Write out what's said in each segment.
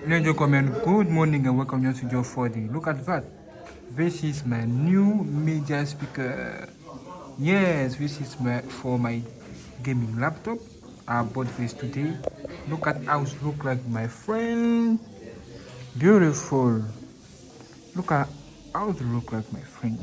Ladies and gentlemen, good morning and welcome to Studio 4D. Look at that. This is my new media speaker. Yes, this is for my gaming laptop. I bought this today. Look at how it looks like, my friend. Beautiful. Look at how it looks like, my friend.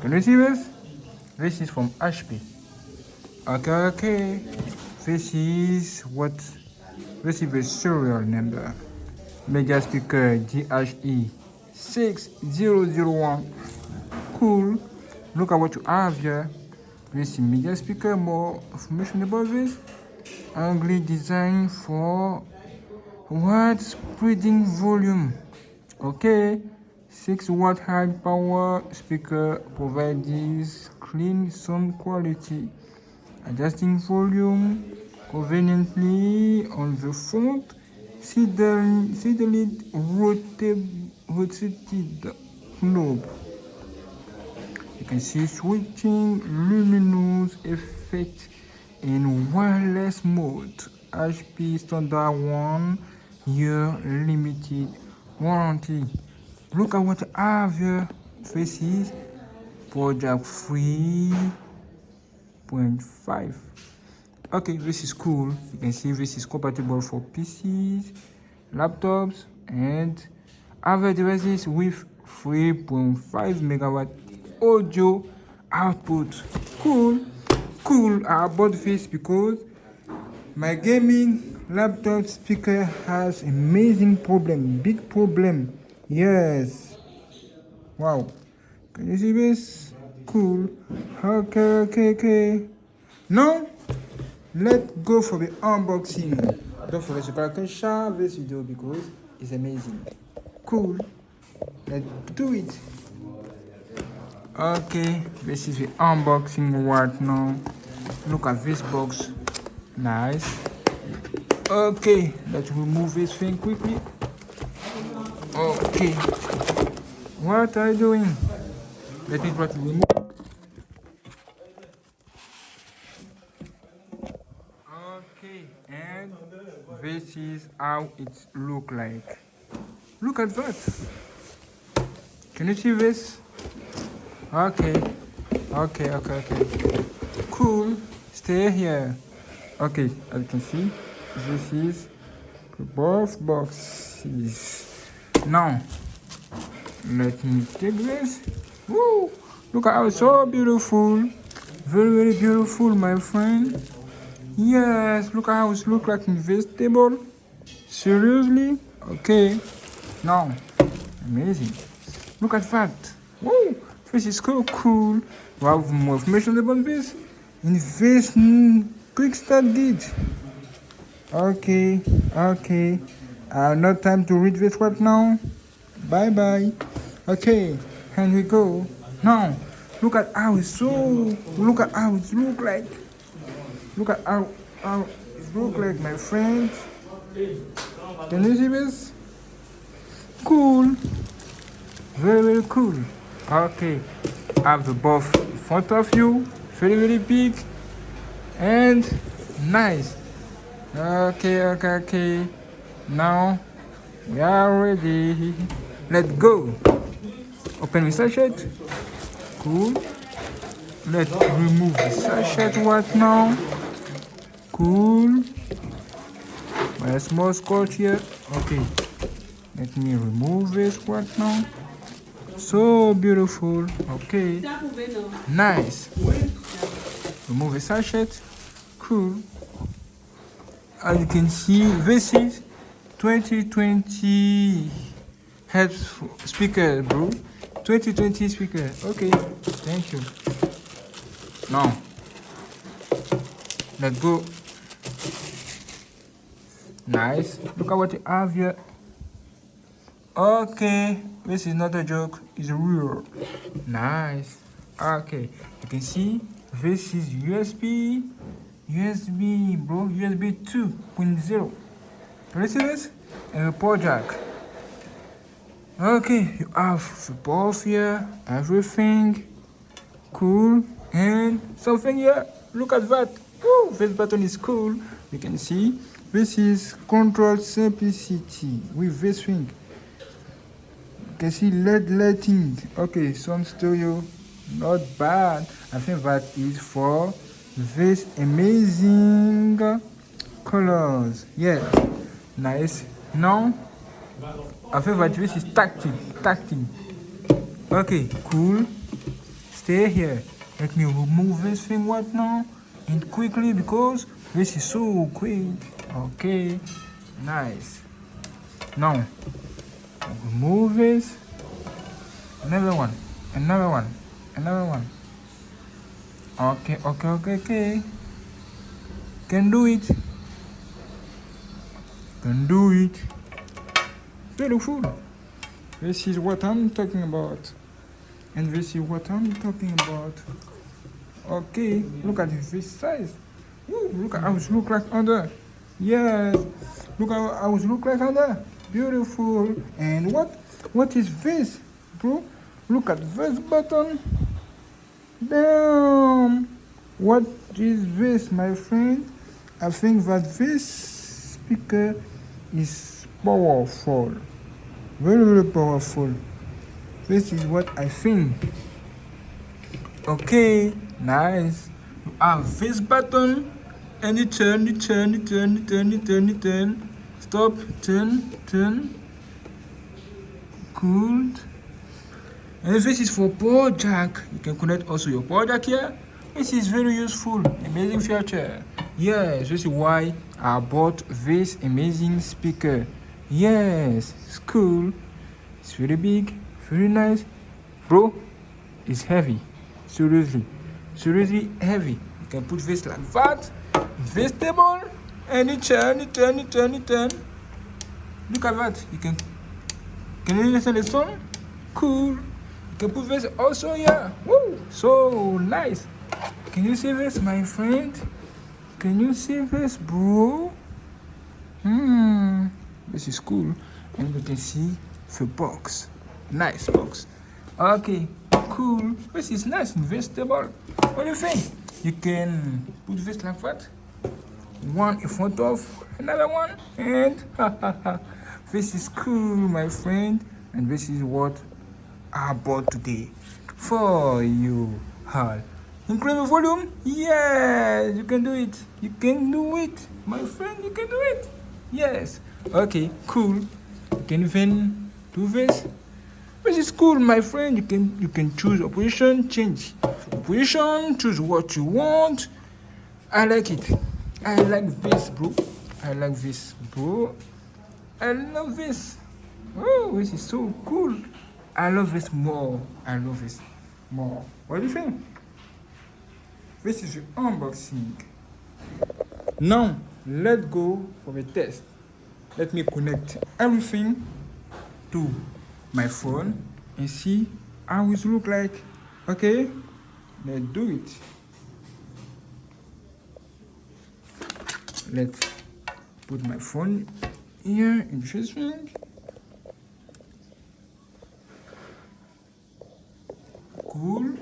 Can you see this? This is from HP. Okay. This is the serial number. Media speaker DHE-6001. Cool. Look at what you have here. This media speaker. More information about this. Ugly design for wide spreading volume. Okay. 6-watt high power speaker provides clean sound quality. Adjusting volume conveniently on the front. See the rotated knob. You can see switching luminous effect in wireless mode. HP standard 1 year limited warranty. Look at what I have here. This is project 3.5. Okay, this is cool. You can see this is compatible for PCs, laptops, and other devices with 3.5 megawatt audio output. Cool. I bought this because my gaming laptop speaker has amazing big problem. Yes. Wow. Can you see this? Cool. Okay. Now, let's go for the unboxing. Don't forget to share this video because it's amazing. Cool. Let's do it. Okay, this is the unboxing right now. Look at this box. Nice. Okay, let's remove this thing quickly. Okay. What are you doing? Let me try to remove. Okay, and this is how it look like. Look at that. Can you see this? Okay. Cool. Stay here. Okay, as you can see, this is both boxes. Now, let me take this. Woo! Look at how it's so beautiful. Very beautiful, my friend. Yes, look at how it looks like investable. Seriously? Okay. Now, amazing. Look at that. Woo! This is so cool. We have more information about this in this quick start guide. Okay. I have no time to read this right now. Bye. Okay, and we go. Now, look at how it look like. Look at how it look like, my friend. Can you see this? Cool. Very cool. Okay, have the both in front of you. Very big and nice. Okay. Now we are ready. Let's go. Open the sachet. Cool. Let's remove the sachet right now. Cool. A small scotch here. Okay. Let me remove this right now. So beautiful. Okay. Nice. Remove the sachet. Cool. As you can see, this is 2020 Hertz speaker, bro. 2020 speaker. Okay. Thank you. Now, let's go. Nice. Look at what you have here. Okay, this is not a joke, it's real. Nice. Okay, you can see this is USB, bro, USB 2.0. Can you see this? And a port jack. Okay, you have support here, everything. Cool. And something here. Look at that. Woo, this button is cool. You can see this is control simplicity with this thing. You can see LED lighting. Okay, sound stereo, not bad. I think that is for this amazing colors. Yeah, nice. Now I think that this is tactile. Okay, cool. Stay here. Let me remove this thing right now and quickly because this is so quick. Okay, nice. Now remove this. Another one. Okay. Can do it. Beautiful. This is what I'm talking about. And this is what I'm talking about. Okay, look at this size. Ooh, look at how it look like under. Yes, look how it look like under. Beautiful. And what is this, bro? Look at this button. Damn. What is this, my friend? I think that this speaker is powerful. Very powerful. This is what I think. Okay, nice. You have this button and you turn. Stop, turn. Good. And this is for power jack. You can connect also your power jack here. This is very useful, amazing feature. Yes, this is why I bought this amazing speaker. Yes, it's cool. It's very big, very nice. Bro, it's heavy. Seriously heavy. You can put this like that, this table, and you turn. Look at that. Can you listen to the song? Cool. You can put this also here. Woo! So nice. Can you see this, my friend? Can you see this, bro? This is cool. And you can see the box. Nice box. Okay, cool. This is nice and vegetable. What do you think? You can put this like that. One in front of another one. And this is cool, my friend. And this is what I bought today for you all. Increase the volume? Yes, you can do it. My friend, you can do it. Yes. Okay, cool. You can even do this. This is cool, my friend. You can choose operation, change operation, choose what you want. I like it. I like this, bro. I love this. Oh, this is so cool. I love this more. What do you think? This is the unboxing. Now, let's go for the test. Let me connect everything to my phone and see how it look like. Okay, let's do it. Let's put my phone here in this thing. Cool.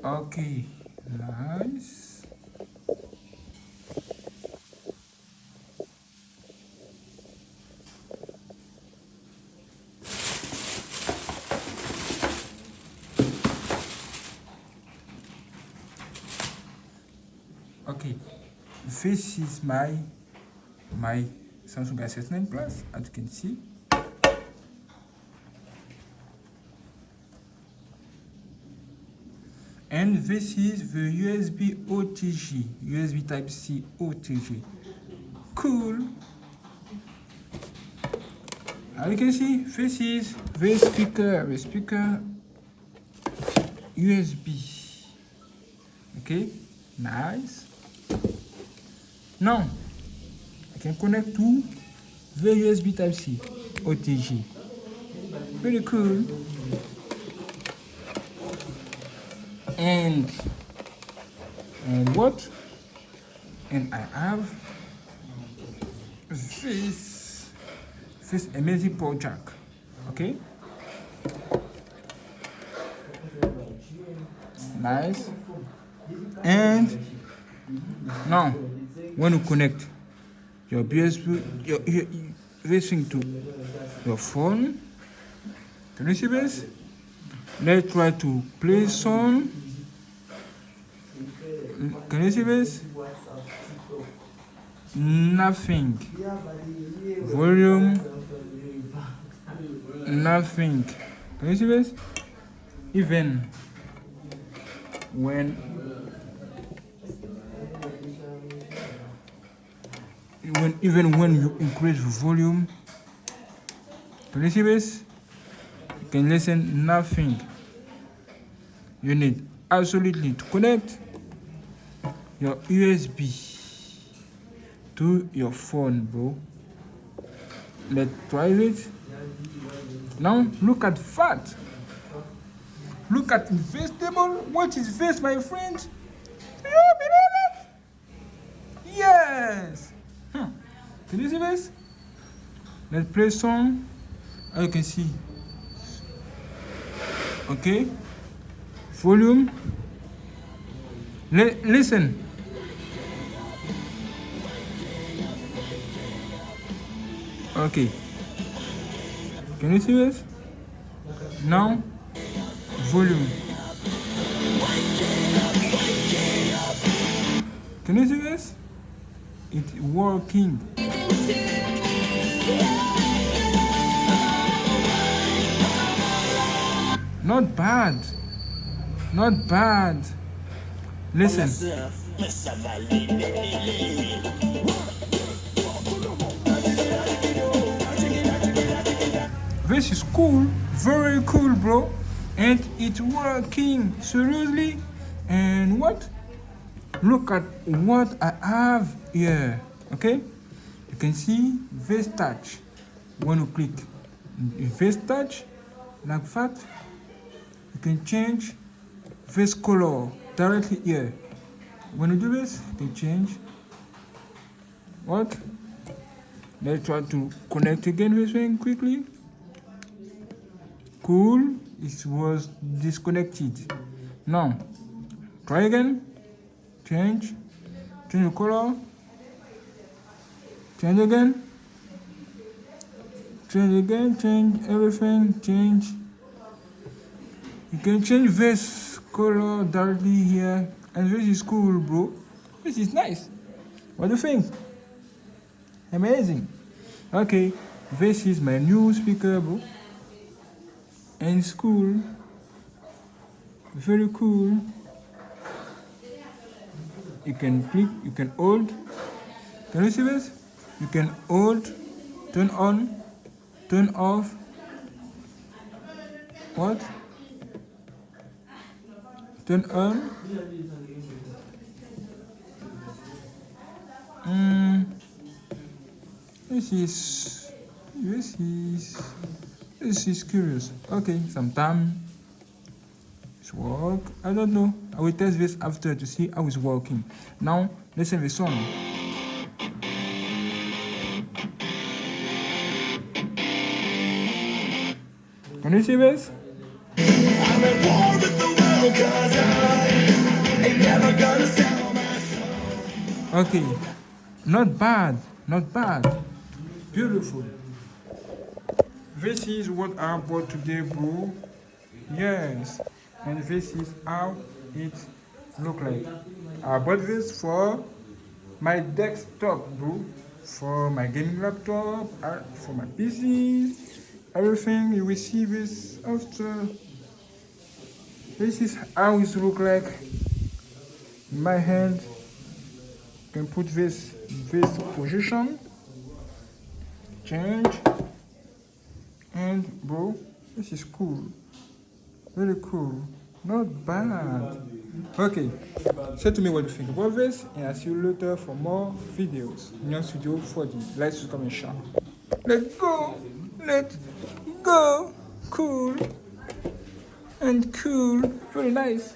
Okay, nice. Okay, this is my Samsung S9 Plus, as you can see. And this is the USB OTG, USB Type-C OTG. Cool. As you can see, this is the speaker USB. Okay, nice. Now, I can connect to the USB Type-C OTG. Very cool. And what? And I have this amazing power jack. Okay. Nice. And now, when you connect your USB, this thing to your phone, can you see this? Let's try to play song. Can you see this? Nothing. Volume. Nothing. Can you see this? Even when you increase volume, can you see this? You can listen nothing. You need absolutely to connect your USB to your phone, bro. Let's try it. Now look at that. Look at investable. What is this, my friend? Do you believe it? Yes. Can you see this? Let's play song. As you can see. Okay. Volume. Listen. Okay. Can you see this? Now, volume. Can you see this? It's working. Not bad. Not bad. Listen. This is cool, very cool, bro. And it's working, seriously. And what? Look at what I have here, okay? You can see this touch. When you click this touch, like that, you can change this color directly here. When you do this, you can change what? Let's try to connect again this thing quickly. Cool, it was disconnected. Now, try again. Change the color. Change again. Change again, change everything, change. You can change this color directly here. And this is cool, bro. This is nice. What do you think? Amazing. Okay, this is my new speaker, bro. And it's cool. Very cool. You can click, you can hold. Can you see this? You can hold, turn on, turn off. What? Turn on. This is curious. Okay, sometime it's work. I don't know. I will test this after to see how it's working. Now listen to the song. Can you see this? I'm at war with the world 'cause I ain't never gonna sell my soul. Okay, not bad, not bad. Beautiful. This is what I bought today, bro. Yes, and this is how it look like. I bought this for my desktop, bro, for my gaming laptop, for my PC, everything. You will see this after. This is how it look like in my hand. You can put this position, change, and bro, this is cool, very cool, not bad. Okay, say to me what you think about this, and I'll see you later for more videos. GNANGSTUDIO 4D. Like, subscribe, and share. Let's go, let's go. Cool and cool, very nice.